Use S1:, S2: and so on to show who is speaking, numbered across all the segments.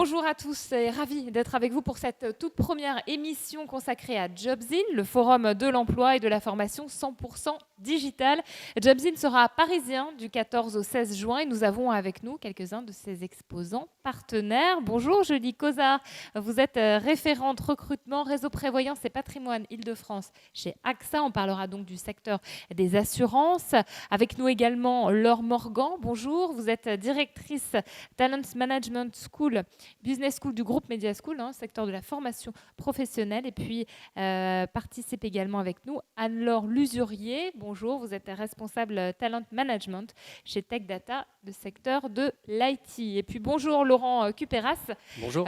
S1: Bonjour à tous et ravi d'être avec vous pour cette toute première émission consacrée à Jobzine, le forum de l'emploi et de la formation 100% digital. Jobzine sera parisien du 14 au 16 juin et nous avons avec nous quelques-uns de ses exposants partenaires. Bonjour Julie Cozard, vous êtes référente recrutement, réseau prévoyance et patrimoine Île-de-France chez AXA. On parlera donc du secteur des assurances. Avec nous également Laure Morgan, bonjour, vous êtes directrice Talent Management School, Business School du groupe Media School, secteur de la formation professionnelle. Et puis, participe également avec nous Anne-Laure Lusurier. Bonjour, vous êtes responsable Talent Management chez Tech Data, le secteur de l'IT. Et puis, bonjour Laurent Cupéras,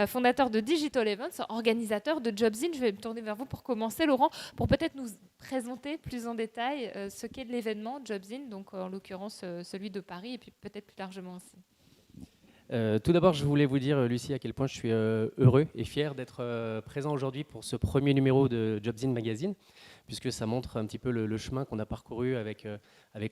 S1: fondateur de Digital Events, organisateur de Jobzine. Je vais me tourner vers vous pour commencer, Laurent, pour peut-être nous présenter plus en détail ce qu'est l'événement Jobzine, donc en l'occurrence celui de Paris, et puis peut-être plus largement aussi.
S2: Tout d'abord, je voulais vous dire, Lucie, à quel point je suis heureux et fier d'être présent aujourd'hui pour ce premier numéro de Jobzine Magazine, puisque ça montre un petit peu le chemin qu'on a parcouru avec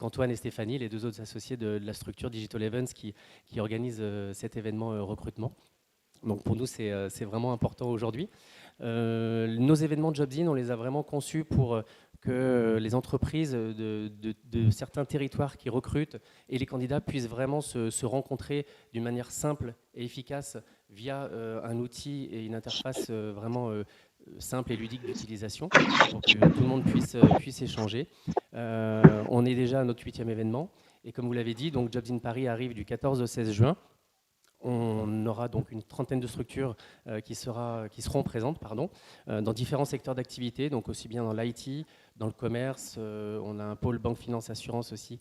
S2: Antoine et Stéphanie, les deux autres associés de la structure Digital Events qui organise cet événement recrutement. Donc pour nous, c'est vraiment important aujourd'hui. Nos événements Jobzine, on les a vraiment conçus pour que les entreprises de certains territoires qui recrutent et les candidats puissent vraiment se rencontrer d'une manière simple et efficace via un outil et une interface vraiment simple et ludique d'utilisation pour que tout le monde puisse échanger. On est déjà à notre 8e événement et comme vous l'avez dit, donc Jobzine Paris arrive du 14 au 16 juin. On aura donc une trentaine de structures qui seront présentes dans différents secteurs d'activité, donc aussi bien dans l'IT, dans le commerce, on a un pôle banque, finance, assurance aussi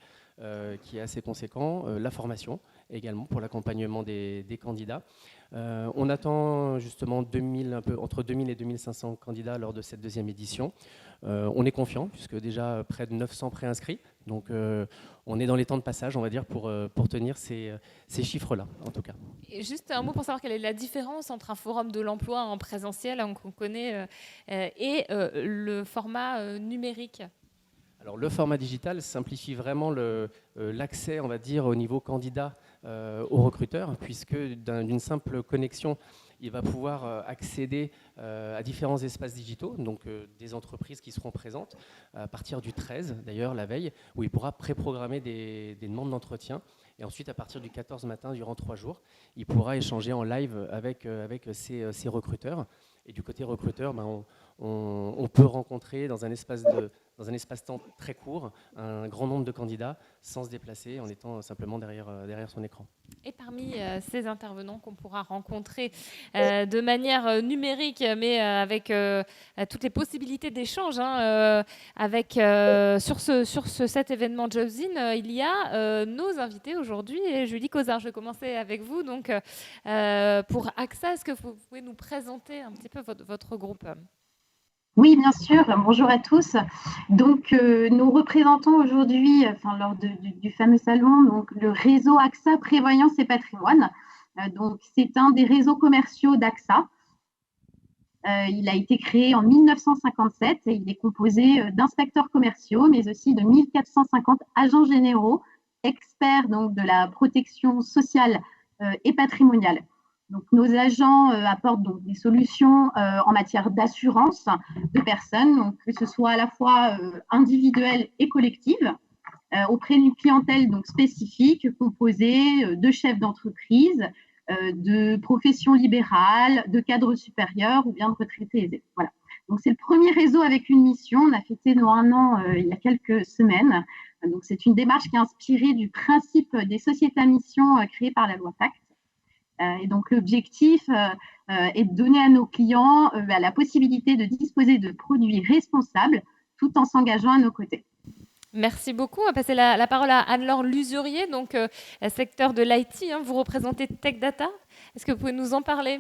S2: qui est assez conséquent, la formation également pour l'accompagnement des candidats. On attend justement entre 2000 et 2500 candidats lors de cette deuxième édition. On est confiant puisque déjà près de 900 préinscrits, donc on est dans les temps de passage, on va dire, pour tenir ces chiffres-là, en tout cas.
S1: Et juste un mot pour savoir quelle est la différence entre un forum de l'emploi en présentiel, qu'on connaît, et le format numérique.
S2: Alors, le format digital simplifie vraiment l'accès, on va dire, au niveau candidat aux recruteurs, puisque d'une simple connexion, il va pouvoir accéder à différents espaces digitaux, donc des entreprises qui seront présentes à partir du 13, d'ailleurs, la veille, où il pourra préprogrammer des demandes d'entretien. Et ensuite, à partir du 14 matin, durant 3 jours, il pourra échanger en live avec ses recruteurs. Et du côté recruteur, on peut rencontrer dans un espace-temps très court un grand nombre de candidats sans se déplacer, en étant simplement derrière son écran.
S1: Et parmi ces intervenants qu'on pourra rencontrer de manière numérique, mais avec toutes les possibilités d'échange, sur cet événement Jobzine, il y a nos invités aujourd'hui. Et Julie Cozard, je vais commencer avec vous. Donc, pour AXA, est-ce que vous pouvez nous présenter un petit peu votre groupe ?
S3: Oui, bien sûr. Bonjour à tous. Donc, nous représentons aujourd'hui, lors du fameux salon, donc le réseau AXA Prévoyance et Patrimoine. Donc, c'est un des réseaux commerciaux d'AXA. Il a été créé en 1957 et il est composé d'inspecteurs commerciaux, mais aussi de 1450 agents généraux, experts donc de la protection sociale et patrimoniale. Donc, nos agents apportent donc des solutions en matière d'assurance de personnes, donc que ce soit à la fois individuelle et collective, auprès d'une clientèle donc spécifique composée de chefs d'entreprise, de professions libérales, de cadres supérieurs ou bien de retraités aisés. Voilà. Donc, c'est le premier réseau avec une mission. On a fêté nos 1 an il y a quelques semaines. Donc, c'est une démarche qui est inspirée du principe des sociétés à mission créées par la loi Pacte. Et donc, l'objectif est de donner à nos clients la possibilité de disposer de produits responsables tout en s'engageant à nos côtés.
S1: Merci beaucoup. On va passer la parole à Anne-Laure Lusurier, donc secteur de l'IT. Vous représentez Tech Data. Est-ce que vous pouvez nous en parler ?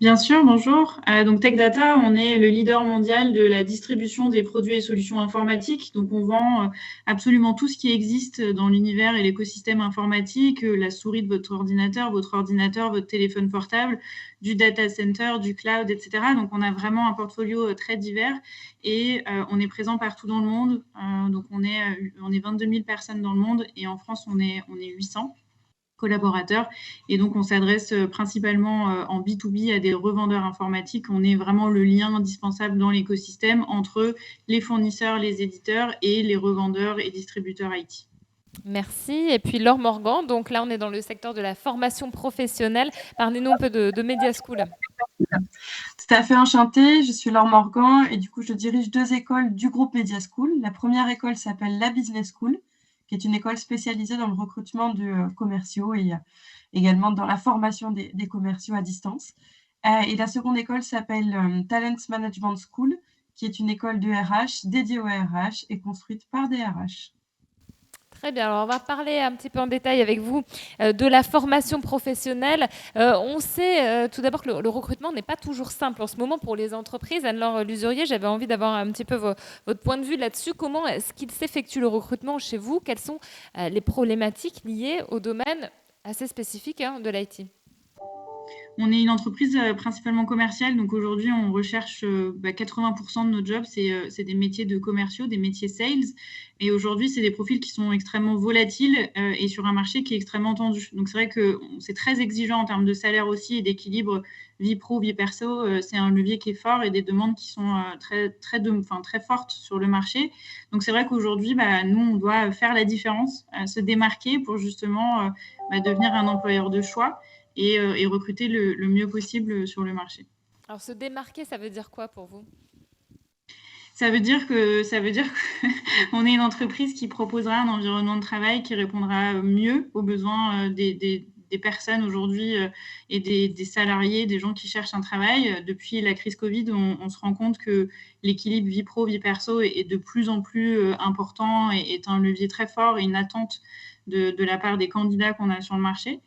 S4: Bien sûr, bonjour. Donc Tech Data, on est le leader mondial de la distribution des produits et solutions informatiques. Donc on vend absolument tout ce qui existe dans l'univers et l'écosystème informatique, la souris de votre ordinateur, votre téléphone portable, du data center, du cloud, etc. Donc on a vraiment un portfolio très divers et on est présent partout dans le monde. Donc on est 22 000 personnes dans le monde et en France on est 800. collaborateurs. Et donc, on s'adresse principalement en B2B à des revendeurs informatiques. On est vraiment le lien indispensable dans l'écosystème entre les fournisseurs, les éditeurs et les revendeurs et distributeurs IT.
S1: Merci. Et puis Laure Morgan, donc là on est dans le secteur de la formation professionnelle. Parlez-nous un peu de Media School.
S5: Tout à fait enchantée, je suis Laure Morgan et du coup je dirige 2 écoles du groupe Media School. La première école s'appelle la Business School, qui est une école spécialisée dans le recrutement de commerciaux et également dans la formation des commerciaux à distance. Et la seconde école s'appelle Talent Management School, qui est une école de RH dédiée au RH et construite par des RH.
S1: Très bien, alors on va parler un petit peu en détail avec vous de la formation professionnelle. On sait tout d'abord que le recrutement n'est pas toujours simple en ce moment pour les entreprises. Anne-Laure Lusurier, j'avais envie d'avoir un petit peu votre point de vue là-dessus. Comment est-ce qu'il s'effectue le recrutement chez vous? Quelles sont les problématiques liées au domaine assez spécifique de l'IT?
S4: On est une entreprise principalement commerciale, donc aujourd'hui on recherche 80% de nos jobs, c'est des métiers de commerciaux, des métiers sales, et aujourd'hui c'est des profils qui sont extrêmement volatiles et sur un marché qui est extrêmement tendu. Donc c'est vrai que c'est très exigeant en termes de salaire aussi et d'équilibre vie pro, vie perso, c'est un levier qui est fort et des demandes qui sont très fortes sur le marché. Donc c'est vrai qu'aujourd'hui nous on doit faire la différence, se démarquer pour justement devenir un employeur de choix et recruter le mieux possible sur le marché.
S1: Alors, se démarquer, ça veut dire quoi pour vous?
S4: Ça veut dire qu'on est une entreprise qui proposera un environnement de travail qui répondra mieux aux besoins des personnes aujourd'hui et des salariés, des gens qui cherchent un travail. Depuis la crise Covid, on se rend compte que l'équilibre vie pro, vie perso est de plus en plus important et est un levier très fort et une attente de la part des candidats qu'on a sur le marché.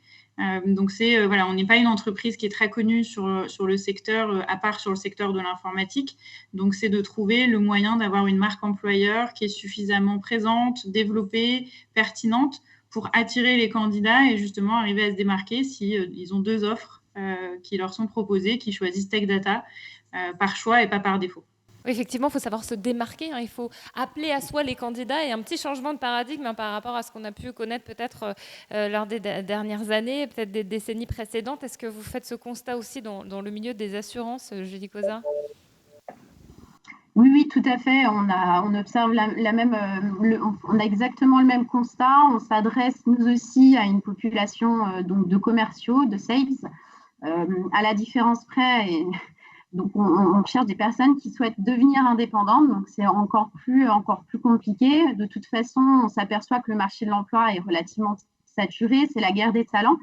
S4: Donc on n'est pas une entreprise qui est très connue sur le secteur, à part sur le secteur de l'informatique. Donc c'est de trouver le moyen d'avoir une marque employeur qui est suffisamment présente, développée, pertinente pour attirer les candidats et justement arriver à se démarquer si ils ont 2 offres qui leur sont proposées, qui choisissent Tech Data par choix et pas par défaut.
S1: Oui, effectivement, il faut savoir se démarquer, il faut appeler à soi les candidats et un petit changement de paradigme par rapport à ce qu'on a pu connaître peut-être lors des dernières années, peut-être des décennies précédentes. Est-ce que vous faites ce constat aussi dans le milieu des assurances, Julie Cosa?
S3: Oui, tout à fait. On observe on a exactement le même constat. On s'adresse nous aussi à une population donc de commerciaux, de sales, à la différence près. Donc, on cherche des personnes qui souhaitent devenir indépendantes. Donc, c'est encore plus compliqué. De toute façon, on s'aperçoit que le marché de l'emploi est relativement saturé. C'est la guerre des talents.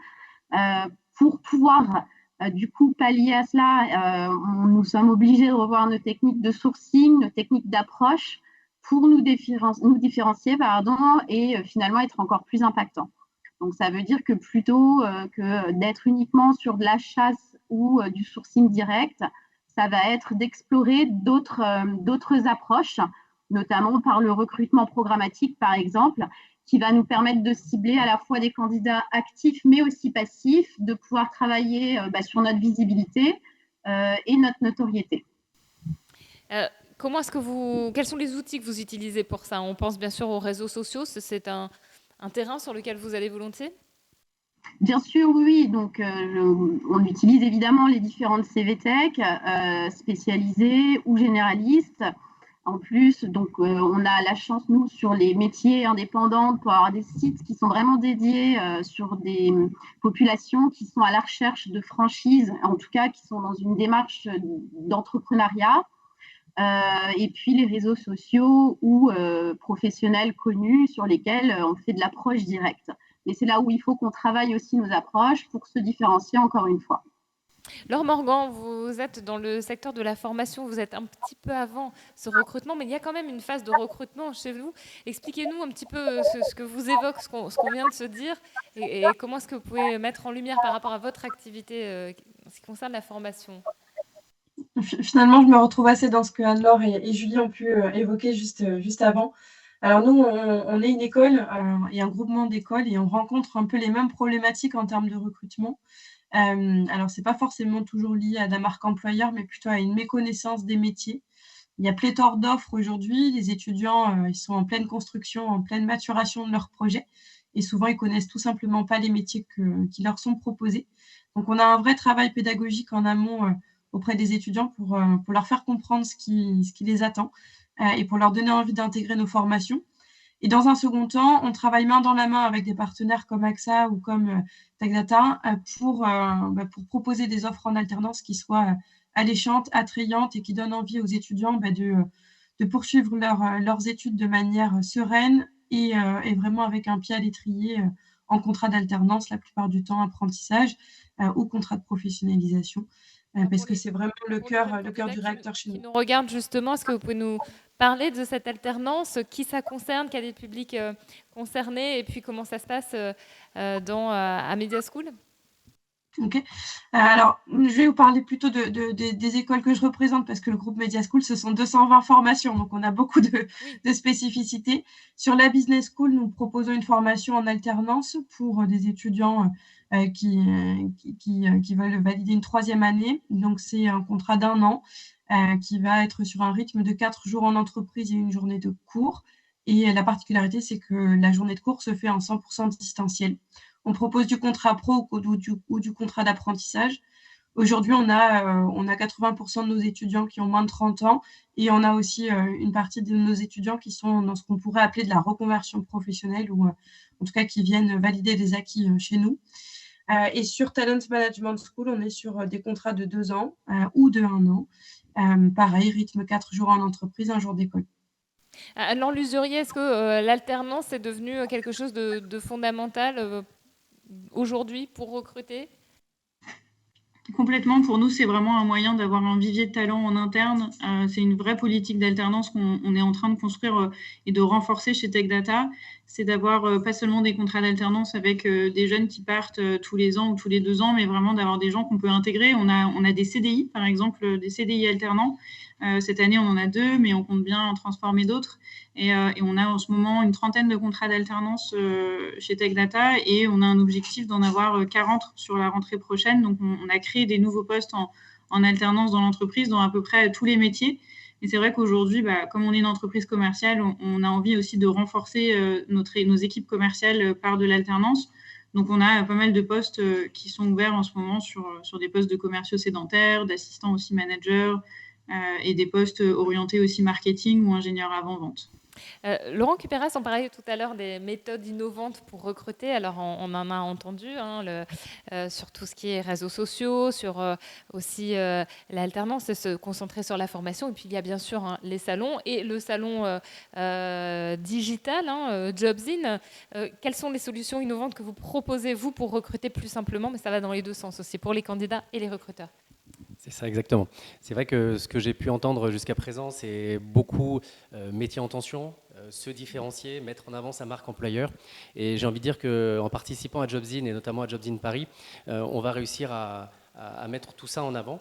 S3: Pour pouvoir, du coup, pallier à cela, nous sommes obligés de revoir nos techniques de sourcing, nos techniques d'approche pour nous différencier et finalement être encore plus impactants. Donc, ça veut dire que plutôt que d'être uniquement sur de la chasse ou du sourcing direct, ça va être d'explorer d'autres approches, notamment par le recrutement programmatique, par exemple, qui va nous permettre de cibler à la fois des candidats actifs, mais aussi passifs, de pouvoir travailler sur notre visibilité et notre notoriété.
S1: Quels sont les outils que vous utilisez pour ça? On pense bien sûr aux réseaux sociaux, c'est un terrain sur lequel vous allez volontiers?
S3: Bien sûr, oui. Donc, on utilise évidemment les différentes CVTech spécialisées ou généralistes. En plus, donc, on a la chance, nous, sur les métiers indépendants, de pouvoir avoir des sites qui sont vraiment dédiés sur des populations qui sont à la recherche de franchises, en tout cas, qui sont dans une démarche d'entrepreneuriat. Et puis, les réseaux sociaux ou professionnels connus sur lesquels on fait de l'approche directe. Et c'est là où il faut qu'on travaille aussi nos approches pour se différencier encore une fois.
S1: Laure Morgan, vous êtes dans le secteur de la formation, vous êtes un petit peu avant ce recrutement, mais il y a quand même une phase de recrutement chez vous. Expliquez-nous un petit peu ce que vous évoque, ce qu'on vient de se dire, et comment est-ce que vous pouvez mettre en lumière par rapport à votre activité en ce qui concerne la formation.
S5: Finalement, je me retrouve assez dans ce que Anne-Laure et Julie ont pu évoquer juste avant. Alors nous, on est une école et un groupement d'écoles et on rencontre un peu les mêmes problématiques en termes de recrutement. Alors, ce n'est pas forcément toujours lié à la marque employeur, mais plutôt à une méconnaissance des métiers. Il y a pléthore d'offres aujourd'hui. Les étudiants ils sont en pleine construction, en pleine maturation de leur projet. et souvent ils connaissent tout simplement pas les métiers qui leur sont proposés. Donc on a un vrai travail pédagogique en amont auprès des étudiants pour leur faire comprendre ce qui les attend et pour leur donner envie d'intégrer nos formations. Et dans un second temps, on travaille main dans la main avec des partenaires comme AXA ou comme Tech Data pour proposer des offres en alternance qui soient alléchantes, attrayantes et qui donnent envie aux étudiants de poursuivre leurs études de manière sereine et vraiment avec un pied à l'étrier en contrat d'alternance, la plupart du temps apprentissage ou contrat de professionnalisation, parce que c'est vraiment le cœur du réacteur chez nous.
S1: Qui nous regarde justement, est-ce que vous pouvez nous parler de cette alternance, qui ça concerne, quel est le public concerné, et puis comment ça se passe à Media School?
S5: Ok. Alors, je vais vous parler plutôt des écoles que je représente parce que le groupe Media School, ce sont 220 formations, donc on a beaucoup de spécificités. Sur la Business School, nous proposons une formation en alternance pour des étudiants qui veulent valider une 3e année. Donc, c'est un contrat d'1 an qui va être sur un rythme de 4 jours en entreprise et une journée de cours. Et la particularité, c'est que la journée de cours se fait en 100% distanciel. On propose du contrat pro ou du contrat d'apprentissage. Aujourd'hui, on a 80% de nos étudiants qui ont moins de 30 ans et on a aussi une partie de nos étudiants qui sont dans ce qu'on pourrait appeler de la reconversion professionnelle ou en tout cas qui viennent valider des acquis chez nous. Et sur Talent Management School, on est sur des contrats de 2 ans ou de 1 an. Pareil, rythme 4 jours en entreprise, 1 jour d'école.
S1: Anne-Laure Lusurier, est-ce que l'alternance est devenue quelque chose de fondamental aujourd'hui pour recruter?
S4: Complètement, pour nous, c'est vraiment un moyen d'avoir un vivier de talent en interne. C'est une vraie politique d'alternance qu'on est en train de construire et de renforcer chez Tech Data. C'est d'avoir pas seulement des contrats d'alternance avec des jeunes qui partent tous les ans ou tous les 2 ans, mais vraiment d'avoir des gens qu'on peut intégrer. On a des CDI, par exemple, des CDI alternants. Cette année, on en a 2, mais on compte bien en transformer d'autres. Et on a en ce moment une 30aine de contrats d'alternance chez Tech Data et on a un objectif d'en avoir 40 sur la rentrée prochaine. Donc, on a créé des nouveaux postes en alternance dans l'entreprise, dans à peu près tous les métiers. Et c'est vrai qu'aujourd'hui, comme on est une entreprise commerciale, on a envie aussi de renforcer nos équipes commerciales par de l'alternance. Donc, on a pas mal de postes qui sont ouverts en ce moment sur des postes de commerciaux sédentaires, d'assistants aussi managers et des postes orientés aussi marketing ou ingénieurs avant-vente.
S1: Laurent Cupéras, on parlait tout à l'heure des méthodes innovantes pour recruter. Alors, on en a entendu sur tout ce qui est réseaux sociaux, sur aussi l'alternance, se concentrer sur la formation. Et puis, il y a bien sûr les salons et le salon digital, Jobzin. Quelles sont les solutions innovantes que vous proposez, vous, pour recruter plus simplement? Mais ça va dans les deux sens aussi, pour les candidats et les recruteurs.
S2: C'est ça, exactement. C'est vrai que ce que j'ai pu entendre jusqu'à présent, c'est beaucoup métier en tension, se différencier, mettre en avant sa marque employeur. Et j'ai envie de dire qu'en participant à Jobzin, et notamment à Jobzin Paris, on va réussir à mettre tout ça en avant.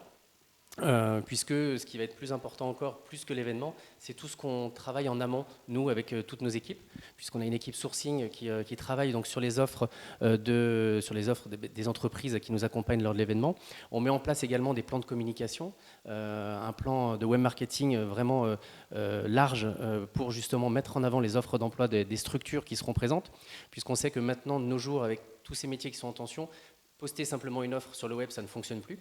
S2: Puisque ce qui va être plus important encore, plus que l'événement, c'est tout ce qu'on travaille en amont, nous, avec toutes nos équipes, puisqu'on a une équipe sourcing qui travaille donc sur les offres, des entreprises qui nous accompagnent lors de l'événement. On met en place également des plans de communication, un plan de web marketing vraiment large pour justement mettre en avant les offres d'emploi des structures qui seront présentes, puisqu'on sait que maintenant, de nos jours, avec tous ces métiers qui sont en tension, poster simplement une offre sur le web, ça ne fonctionne plus.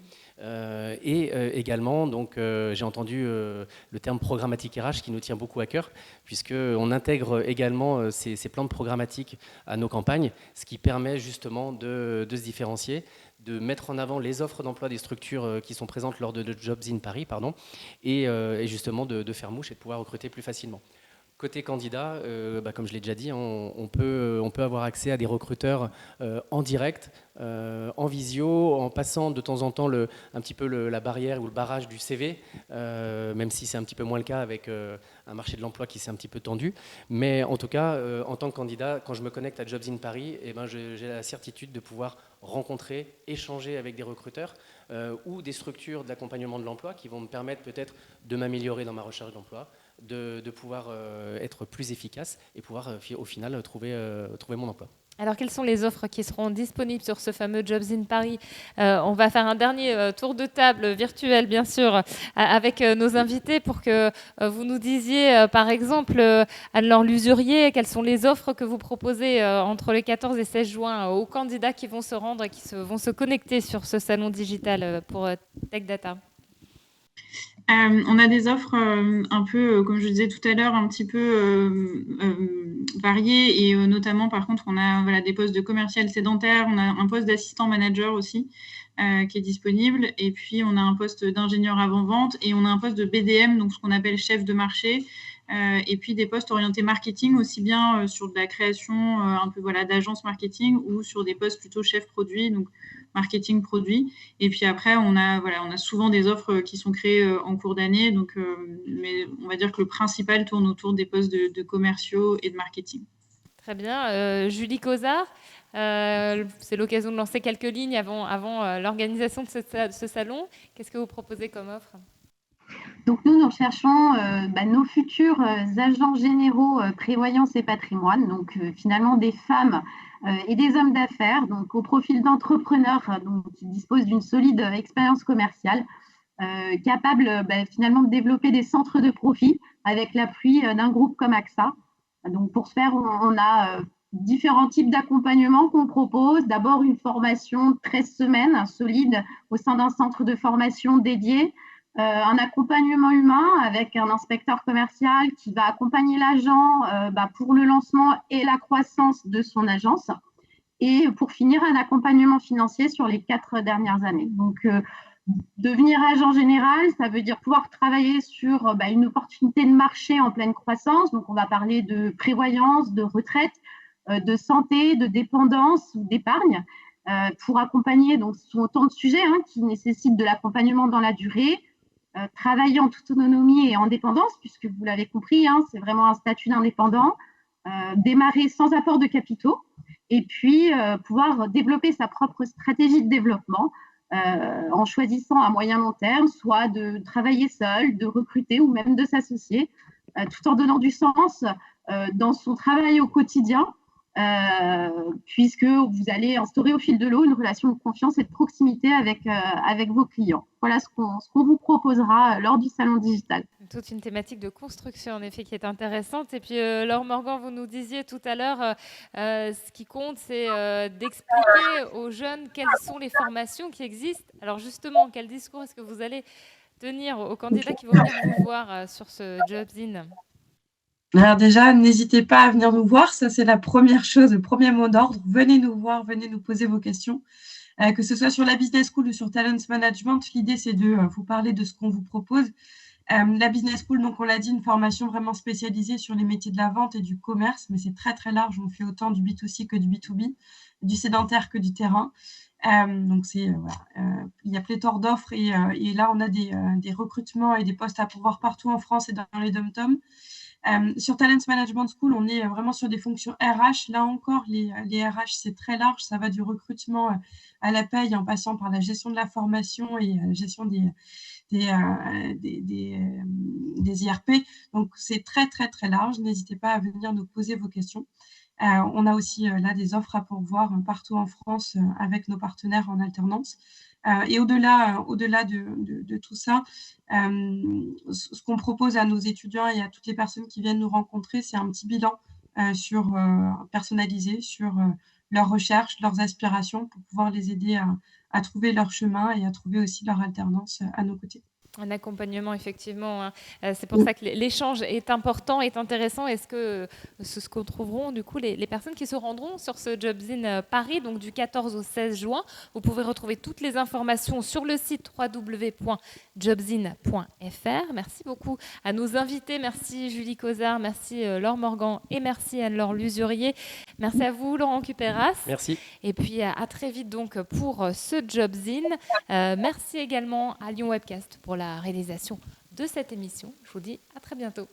S2: Également, donc, j'ai entendu le terme programmatique RH qui nous tient beaucoup à cœur, puisqu'on intègre également ces plans de programmatique à nos campagnes, ce qui permet justement de se différencier, de mettre en avant les offres d'emploi des structures qui sont présentes lors de Jobzin Paris, et justement de faire mouche et de pouvoir recruter plus facilement. Côté candidat, comme je l'ai déjà dit, on peut avoir accès à des recruteurs en direct, en visio, en passant de temps en temps un petit peu la barrière ou le barrage du CV, même si c'est un petit peu moins le cas avec un marché de l'emploi qui s'est un petit peu tendu. Mais en tout cas, en tant que candidat, quand je me connecte à Jobzin Paris, j'ai la certitude de pouvoir rencontrer, échanger avec des recruteurs ou des structures d'accompagnement de l'emploi qui vont me permettre peut-être de m'améliorer dans ma recherche d'emploi, de pouvoir être plus efficace et pouvoir au final trouver mon emploi.
S1: Alors, quelles sont les offres qui seront disponibles sur ce fameux Jobs in Paris? On va faire un dernier tour de table virtuel, bien sûr, avec nos invités pour que vous nous disiez, par exemple, Anne-Laure Lusurier, quelles sont les offres que vous proposez entre le 14 et 16 juin aux candidats qui vont se rendre et qui vont se connecter sur ce salon digital pour Tech Data?
S4: On a des offres un peu, comme je disais tout à l'heure, un petit peu variées et notamment, par contre, on a des postes de commercial sédentaire, on a un poste d'assistant manager aussi qui est disponible et puis on a un poste d'ingénieur avant-vente et on a un poste de BDM, donc ce qu'on appelle chef de marché et puis des postes orientés marketing, aussi bien sur de la création un peu d'agence marketing ou sur des postes plutôt chef produit, donc marketing produit. Et puis après, on a souvent des offres qui sont créées en cours d'année. Donc, mais on va dire que le principal tourne autour des postes de commerciaux et de marketing.
S1: Très bien. Julie Causard, c'est l'occasion de lancer quelques lignes avant l'organisation de ce salon. Qu'est-ce que vous proposez comme offre?
S3: Donc nous recherchons nos futurs agents généraux prévoyance et patrimoine, donc finalement des femmes et des hommes d'affaires, donc au profil d'entrepreneurs qui disposent d'une solide expérience commerciale, capables finalement de développer des centres de profit avec l'appui d'un groupe comme AXA. Donc pour ce faire, on a différents types d'accompagnement qu'on propose. D'abord une formation de 13 semaines solide au sein d'un centre de formation dédié. Un accompagnement humain avec un inspecteur commercial qui va accompagner l'agent pour le lancement et la croissance de son agence. Et pour finir, un accompagnement financier sur les 4 dernières années. Donc, devenir agent général, ça veut dire pouvoir travailler sur une opportunité de marché en pleine croissance. Donc, on va parler de prévoyance, de retraite, de santé, de dépendance ou d'épargne. Pour accompagner, donc ce sont autant de sujets qui nécessitent de l'accompagnement dans la durée. Travailler en toute autonomie et en indépendance, puisque vous l'avez compris, c'est vraiment un statut d'indépendant, démarrer sans apport de capitaux, et puis pouvoir développer sa propre stratégie de développement en choisissant à moyen long terme, soit de travailler seul, de recruter ou même de s'associer, tout en donnant du sens dans son travail au quotidien, puisque vous allez instaurer au fil de l'eau une relation de confiance et de proximité avec vos clients. Voilà ce qu'on vous proposera lors du salon digital.
S1: Toute une thématique de construction, en effet, qui est intéressante. Et puis, Laure Morgan, vous nous disiez tout à l'heure, ce qui compte, c'est d'expliquer aux jeunes quelles sont les formations qui existent. Alors justement, quel discours est-ce que vous allez tenir aux candidats qui vont venir vous voir sur ce Jobs In?
S5: Alors déjà, n'hésitez pas à venir nous voir. Ça, c'est la première chose, le premier mot d'ordre. Venez nous voir, venez nous poser vos questions. Que ce soit sur la Business School ou sur Talent Management, l'idée, c'est de vous parler de ce qu'on vous propose. La Business School, donc on l'a dit, une formation vraiment spécialisée sur les métiers de la vente et du commerce, mais c'est très, très large. On fait autant du B2C que du B2B, du sédentaire que du terrain. Donc, il y a pléthore d'offres et là, on a des recrutements et des postes à pourvoir partout en France et dans les dom-toms. Sur Talent Management School, on est vraiment sur des fonctions RH. Là encore, les RH, c'est très large. Ça va du recrutement à la paye en passant par la gestion de la formation et la gestion des IRP. Donc, c'est très, très, très large. N'hésitez pas à venir nous poser vos questions. On a aussi là des offres à pourvoir partout en France avec nos partenaires en alternance. Et au-delà de tout ça, ce qu'on propose à nos étudiants et à toutes les personnes qui viennent nous rencontrer, c'est un petit bilan personnalisé sur leurs recherches, leurs aspirations pour pouvoir les aider à trouver leur chemin et à trouver aussi leur alternance à nos côtés.
S1: Un accompagnement, effectivement. C'est pour ça que l'échange est important, est intéressant. Est-ce que ce qu'on trouveront, du coup, les personnes qui se rendront sur ce Jobs In Paris, donc du 14 au 16 juin, vous pouvez retrouver toutes les informations sur le site www.jobsin.fr. Merci beaucoup à nos invités. Merci Julie Causard, merci Laure Morgan et merci Anne-Laure Lusurier. Merci à vous, Laurent Cupéras.
S2: Merci.
S1: Et puis à très vite donc pour ce Jobs In. Merci également à Lyon Webcast pour la réalisation de cette émission. Je vous dis à très bientôt.